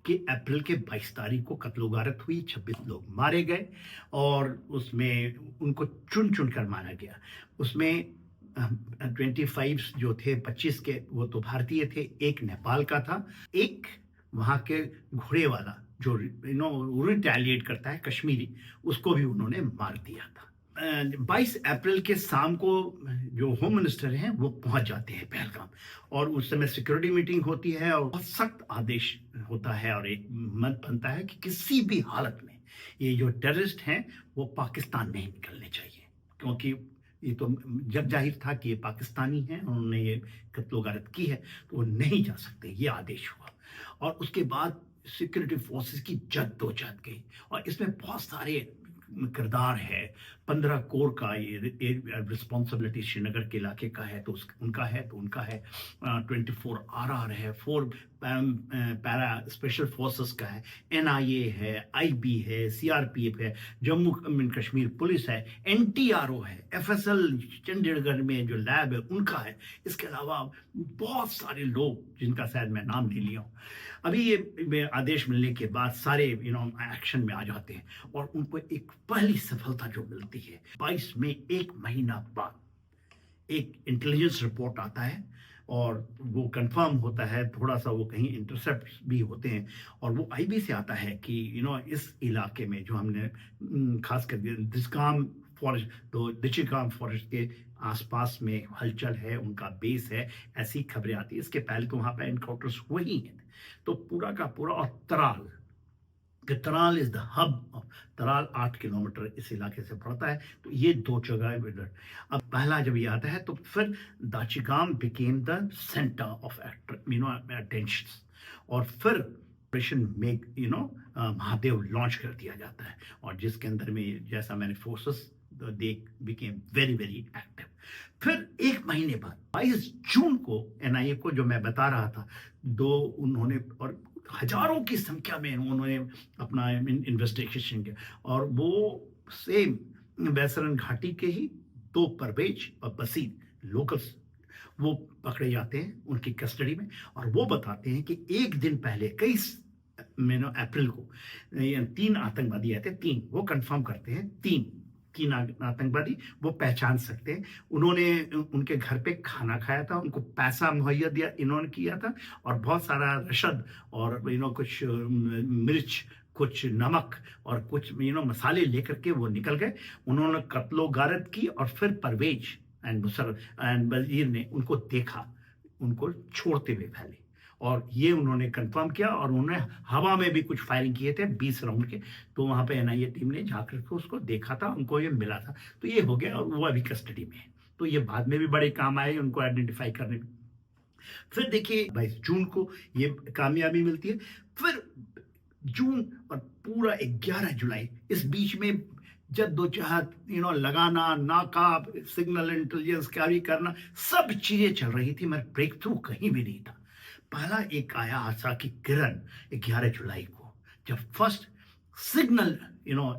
कि अप्रैल के 22 तारीख को कत्लो-गारत हुई, 26 लोग मारे गए और उसमें उनको चुन-चुन कर मारा गया। उसमें 25 जो थे 25 के वो तो भारतीय थे, एक नेपाल का था, एक वहाँ के घोड़े वाला जो रिटेलिएट करता है कश्मीरी, उसको भी उन्होंने मार दिया था। 22 अप्रैल के शाम को जो होम मिनिस्टर हैं वो पहुंच जाते हैं पहलगाम और उस समय सिक्योरिटी मीटिंग होती है और बहुत सख्त आदेश होता है और एक मत बनता है कि किसी भी हालत में ये जो टेररिस्ट हैं वो पाकिस्तान नहीं निकलने चाहिए, क्योंकि ये तो जग जाहिर था कि ये पाकिस्तानी हैं, उन्होंने ये कत्लो-गारत की है, तो वो नहीं जा सकते, ये आदेश हुआ। और उसके बाद सिक्योरिटी फोर्सेस की जद्दोजहद गई और इसमें बहुत सारे किरदार है। 15 कोर का ये रिस्पॉन्सिबिलिटी श्रीनगर के इलाके का है, तो उनका है, तो उनका है। 24 आरआर है, 4 पैरा स्पेशल फोर्सेस का है, एनआईए है, आईबी है, सीआरपीएफ है, जम्मू कश्मीर पुलिस है, एनटीआरओ है, एफएसएल चंडीगढ़ में जो लैब है उनका है। इसके अलावा बहुत सारे लोग जिनका शायद मैं नाम ले लिया हूँ। अभी ये आदेश मिलने के बाद सारे एक्शन में आ जाते हैं और उनको एक पहली सफलता जो मिलती है 22 में, एक महीना बाद एक इंटेलिजेंस रिपोर्ट आता है और वो कंफर्म होता है, थोड़ा सा वो कहीं इंटरसेप्ट भी होते हैं और वो आईबी से आता है कि इस इलाके में जो हमने खास कर दिस्काम फॉरेस्ट, तो दिचिकाम फॉरेस्ट के आसपास में हलचल है, उनका बेस है, ऐसी खबरें आती है। इसके पहले तो वहाँ पे एनकाउंटर्स हुए ही हैं, तो पूरा का पूरा। और Tral is the hub of Tral, 8 kilometre इस इलाके से पड़ता है, तो ये 2 जगह। अब पहला जब ये आता है तो फिर Dachigam became the centre of attention और फिर ऑपरेशन मेक महादेव लॉन्च कर दिया जाता है और जिसके अंदर में जैसा मैंने forces they became very very active. फिर एक महीने बाद 22 जून को एनआईए को, जो मैं बता रहा था, उन्होंने और हजारों की संख्या में उन्होंने अपना इन्वेस्टिगेशन किया और वो सेम वैसरन घाटी के ही 2 परवेज और बसीर लोकल्स वो पकड़े जाते हैं उनकी कस्टडी में और वो बताते हैं कि एक दिन पहले 21 अप्रैल को 3 आतंकवादी आए थे। 3 वो कंफर्म करते हैं, 3 आतंकवादी वो पहचान सकते हैं। उन्होंने उनके घर पे खाना खाया था, उनको पैसा मुहैया दिया इन्होंने किया था और बहुत सारा रशद और कुछ मिर्च, कुछ नमक और कुछ मसाले लेकर के वो निकल गए। उन्होंने कत्लो-गारत की और फिर परवेज एंड बजीर ने उनको देखा, उनको छोड़ते हुए पहले, और ये उन्होंने कंफर्म किया और उन्होंने हवा में भी कुछ फायरिंग किए थे 20 राउंड के, तो वहां पे एनआईए टीम ने जाकर के उसको देखा था, उनको ये मिला था, तो ये हो गया और वो अभी कस्टडी में है। तो ये बाद में भी बड़े काम आए उनको आइडेंटिफाई करने में। फिर देखिए 22 जून को ये कामयाबी मिलती है। फिर जून और पूरा 11 जुलाई, इस बीच में जद्दोजहद लगाना, नाकाब, सिग्नल इंटेलिजेंस कैरी करना, सब चीजें चल रही थी, मगर ब्रेक थ्रू कहीं भी नहीं था। पहला एक आया आशा की किरण 11 जुलाई को, जब फर्स्ट सिग्नल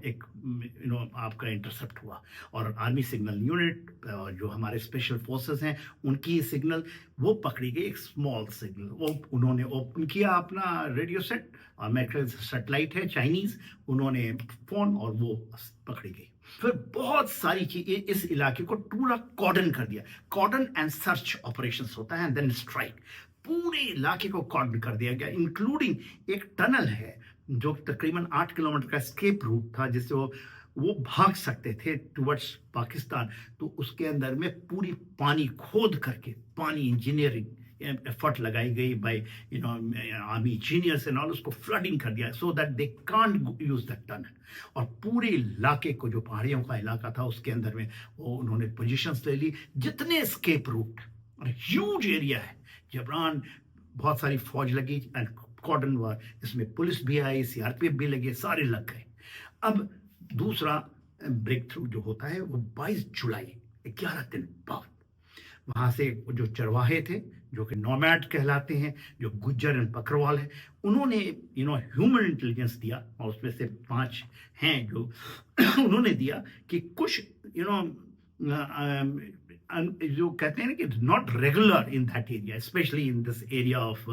एक आपका इंटरसेप्ट हुआ और आर्मी सिग्नल यूनिट और जो हमारे स्पेशल फोर्सेस हैं उनकी सिग्नल वो पकड़ी गई। एक स्मॉल सिग्नल वो उन्होंने ओपन किया अपना रेडियो सेट, और मेरे सेटेलाइट है चाइनीज, उन्होंने फोन और वो पकड़ी गई। फिर बहुत सारी चीजें, इस इलाके को पूरा कॉर्डन कर दिया। कॉर्डन एंड सर्च ऑपरेशंस होता है एंड देन स्ट्राइक। पूरे इलाके को कॉर्डन कर दिया गया, इंक्लूडिंग एक टनल है जो तकरीबन 8 किलोमीटर का एस्केप रूट था, जिससे वो भाग सकते थे टुवर्ड्स पाकिस्तान। तो उसके अंदर में पूरी पानी खोद करके, पानी इंजीनियरिंग एफर्ट लगाई गई by army engineers and all, उसको फ्लडिंग कर दिया so that they can't use that tunnel. और पूरे इलाके को, जो पहाड़ियों का इलाका था, उसके अंदर में वो उन्होंने पोजीशंस ले ली। जितने एस्केप रूट और ह्यूज एरिया है, जबरान बहुत सारी फौज लगी एंड कॉर्डन वार, इसमें पुलिस भी आई, सीआरपीएफ भी लगे, सारे लग गए। अब दूसरा ब्रेक थ्रू जो होता है वो 22 जुलाई, 11 दिन बाद, वहां से जो चरवाहे थे जो कि नोमैड कहलाते हैं, जो गुज्जर एंड बकरवाल है, उन्होंने ह्यूमन इंटेलिजेंस दिया और उसमें से 5 हैं जो उन्होंने दिया कि कुछ जो कहते हैं ना कि not regular in that area, specially in this area of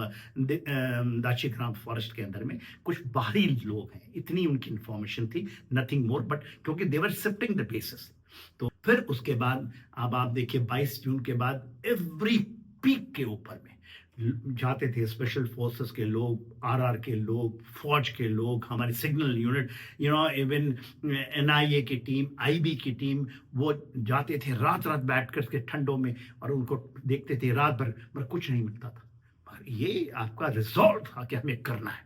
Dachigam forest के अंदर में कुछ बाहरी लोग हैं, इतनी उनकी इंफॉर्मेशन थी, नथिंग मोर, बट क्योंकि देवर शिफ्टिंग द बेसिस। तो फिर उसके बाद अब आप देखिए 22 जून के बाद एवरी पीक के ऊपर में जाते थे स्पेशल फोर्सेस के लोग, आरआर के लोग, फौज के लोग, हमारी सिग्नल यूनिट, इवन एनआईए की टीम, आईबी की टीम, वो जाते थे रात रात बैठ कर के ठंडों में और उनको देखते थे रात भर, पर कुछ नहीं मिलता था। पर ये आपका रिजॉल्व था कि हमें करना है।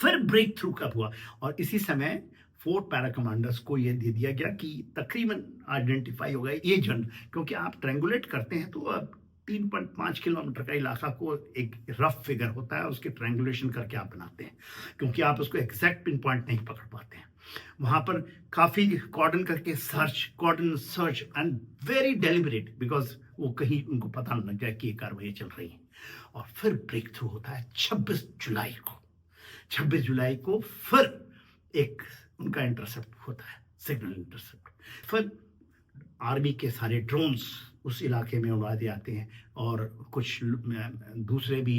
फिर ब्रेक थ्रू कब हुआ, और इसी समय 4 पैरा कमांडर्स को ये दे दिया गया कि तकरीबन आइडेंटिफाई हो गए ये जन, क्योंकि आप ट्रैंगुलेट करते हैं तो 3.5 किलोमीटर का इलाका को एक रफ फिगर होता है, उसके ट्रैंगुलेशन करके आप बनाते हैं, क्योंकि आप उसको एग्जैक्ट पिन पॉइंट नहीं पकड़ पाते हैं। वहां पर काफी कॉर्डन करके cordon search and very deliberate, because वो कहीं उनको पता न लग जाए कि ये कार्रवाई चल रही है। और फिर ब्रेक थ्रू होता है 26 जुलाई को। 26 जुलाई को फिर एक उनका इंटरसेप्ट होता है, सिग्नल इंटरसेप्ट। फिर आर्मी के सारे ड्रोन्स उस इलाके में उड़ा दिए जाते हैं, और कुछ दूसरे भी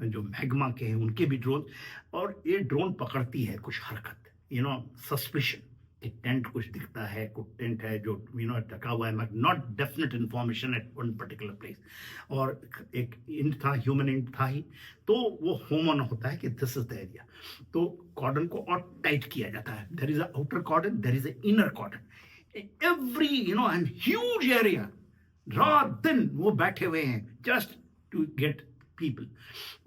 जो मैग्मा के हैं उनके भी ड्रोन, और ये ड्रोन पकड़ती है कुछ हरकत, सस्पिशन कि टेंट कुछ दिखता है, कुछ टेंट है जो ढका हुआ है, not definite information at one particular place. और एक इंट था, ह्यूमन इंट था ही, तो वो होमन होता है कि दिस इज द एरिया। तो कॉर्डन को और टाइट किया जाता है, there is a outer cordon, there is a inner cordon, every and huge area, रात दिन वो बैठे हुए हैं जस्ट टू गेट पीपल।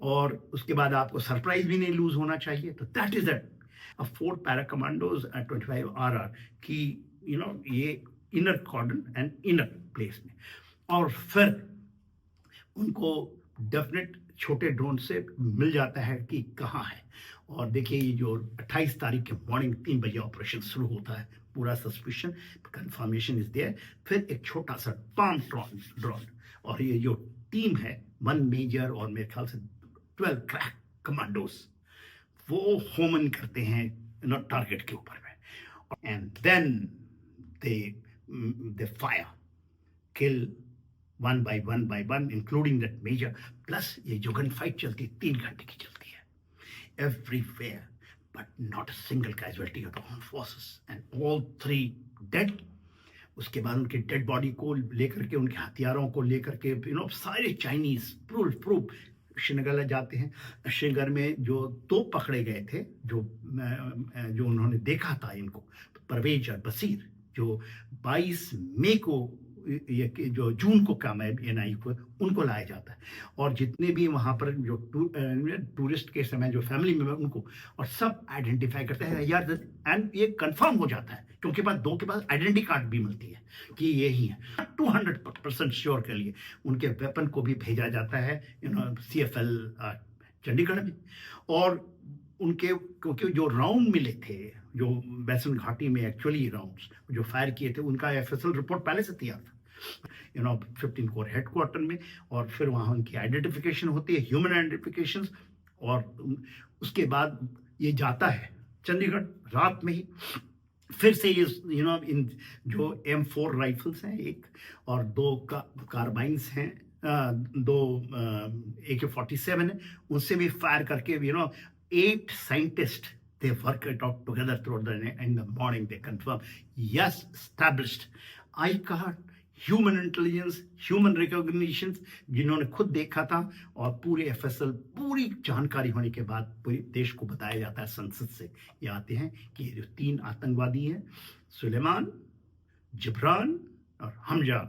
और उसके बाद आपको सरप्राइज भी नहीं लूज होना चाहिए। तो that is that 4 para commandos at 25 RR की ये inner cordon and inner place में। और फिर उनको डेफिनेट छोटे ड्रोन से मिल जाता है कि कहाँ है। और देखिए ये जो 28 तारीख के मॉर्निंग 3 बजे ऑपरेशन शुरू होता है, पूरा सस्पिशन कंफर्मेशन इज देयर। फिर एक छोटा सा पाम ड्रोन, और ये जो टीम है 1 मेजर और मेरे ख्याल से 12 क्रैक कमांडोज, वो होमन करते हैं टारगेट के ऊपर में, and then they fire, kill one by one including that major. Plus ये जो गन फाइट चलती है 3 घंटे की चलती है everywhere, but not a single casualty of the armed forces and all 3 dead. उसके बाद उनके डेड बॉडी को लेकर के, उनके हथियारों को लेकर के सारे चाइनीज प्रूफ श्रीनगर जाते हैं। श्रीनगर में जो 2 पकड़े गए थे, जो उन्होंने देखा था इनको, तो परवेज और बसीर, जो 22 मई को जो जून को काम है एनआई को, उनको लाया जाता है। और जितने भी वहाँ पर जो टूरिस्ट के समय जो फैमिली मेंबर, उनको और सब आइडेंटिफाई करते हैं यार, एंड ये कंफर्म हो जाता है क्योंकि बाद 2 के पास आइडेंटिटी कार्ड भी मिलती है कि ये ही है। 200% श्योर के लिए उनके वेपन को भी भेजा जाता है CFL चंडीगढ़ में। और उनके क्योंकि जो राउंड मिले थे, जो बैसन घाटी में एक्चुअली राउंड्स जो फायर किए थे, उनका FSL रिपोर्ट पहले से तैयार था 15 कोर हेडक्वार्टर में। और फिर वहाँ उनकी आइडेंटिफिकेशन होती है, ह्यूमन आइडेंटिफिकेशन। और उसके बाद ये जाता है चंडीगढ़ रात में ही। फिर से ये इन जो M4 राइफल्स हैं एक, और 2 कार्बाइन्स हैं, 2 AK-47 है, उनसे भी फायर करके 8 scientists, they work it out together throughout the night. In the morning they confirm, yes, established ICAR, human intelligence, human recognition, जिन्होंने खुद देखा था। और पूरे FSL पूरी जानकारी होने के बाद पूरे देश को बताया जाता है, संसद से ये आते हैं कि ये जो 3 आतंकवादी हैं, सुलेमान, जिब्रान और हमजा,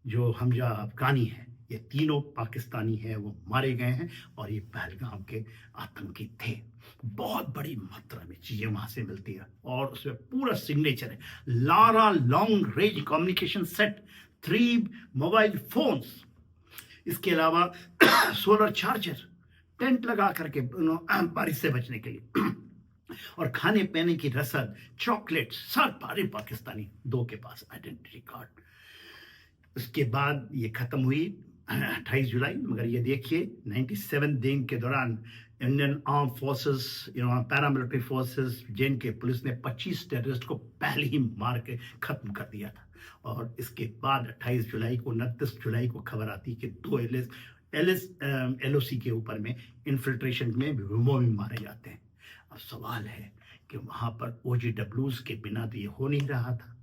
जो हमजा अफगानी है, ये तीनों पाकिस्तानी हैं, वो मारे गए हैं। और ये पहलगाम के आतंकी थे। बहुत बड़ी मात्रा में चीजें वहां से मिलती है, और उसमें पूरा सिग्नेचर है, Lara long range communication set, 3 mobile phones, इसके अलावा सोलर चार्जर, टेंट लगा करके बारिश से बचने के लिए, और खाने पीने की रसद, चॉकलेट, सब सारे पाकिस्तानी, 2 के पास आइडेंटिटी कार्ड। उसके बाद ये खत्म हुई 28 जुलाई। मगर ये देखिए 97 दिन के दौरान Indian arm forces, paramilitary forces, JNK police ने 25 टेररिस्ट को पहले ही मार के खत्म कर दिया था। और इसके बाद 28 जुलाई को 29 जुलाई को खबर आती कि 2 LOC के ऊपर में इन्फिल्ट्रेशन में वो भी मारे जाते हैं। अब सवाल है कि वहाँ पर OGWs के बिना तो ये हो नहीं रहा था।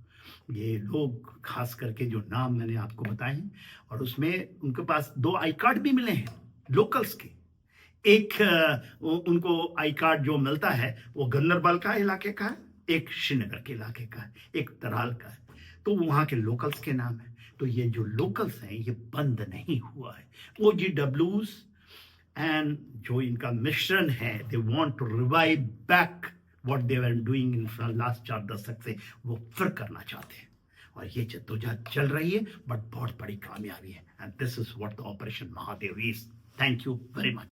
ये लोग खास करके जो नाम मैंने आपको बताए हैं, और उसमें उनके पास 2 आई कार्ड भी मिले हैं लोकल्स के। एक उनको आई कार्ड जो मिलता है वो गंदरबल का इलाके का है, एक श्रीनगर के इलाके का है, एक तराल का है, तो वहाँ के लोकल्स के नाम है। तो ये जो लोकल्स हैं ये बंद नहीं हुआ है। OGWs एंड जो इनका मिशन है, they want to revive back what they were doing in last 4 दशक से, वो फिर करना चाहते हैं। और ये जद्दोजहद चल रही है, बट बहुत बड़ी कामयाबी है। And this is what the operation Mahadev is. Thank you very much.